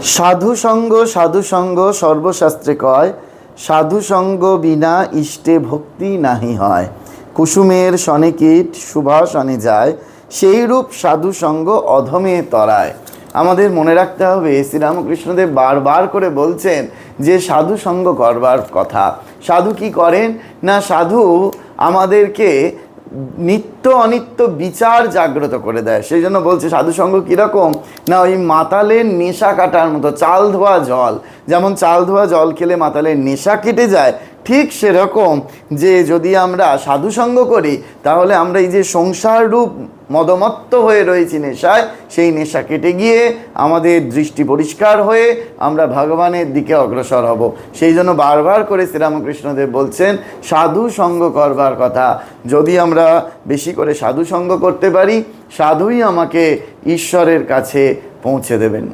সাধুসঙ্গ সর্বশাস্ত্রে কয়, সাধুসঙ্গ বিনা ইষ্টে ভক্তি নাহি হয়। কুসুমের সনে কীট সুভাষণে যায়, সেইরূপ সাধুসঙ্গ অধমে তরায়। আমাদের মনে রাখতে হবে, শ্রীরামকৃষ্ণদেব বারবার করে বলছেন যে সাধুসঙ্গ করবার কথা। সাধু কি করেন না, সাধু আমাদেরকে নিত্য অনিত্য বিচার জাগ্রত করে দেয়। সেই জন্য বলছে সাধুসঙ্গ কীরকম না, ওই মাতালের নেশা কাটার মতো। চাল ধোয়া জল, যেমন চাল ধোয়া জল খেলে মাতালের নেশা কেটে যায়, ঠিক সেরকম যে যদি আমরা সাধুসঙ্গ করি তাহলে আমরা এই যে সংসার রূপ মদমত্ত হয়ে রয়েছি নেশায়, সেই নেশা কেটে গিয়ে আমাদের দৃষ্টি পরিষ্কার হয়ে আমরা ভগবানের দিকে অগ্রসর হব। সেই জন্য বারবার করে শ্রীরামকৃষ্ণদেব বলছেন সাধুসঙ্গ করবার কথা। যদি আমরা বেশি করে সাধুসঙ্গ করতে পারি, সাধুই আমাকে ঈশ্বরের কাছে পৌঁছে দেবেন।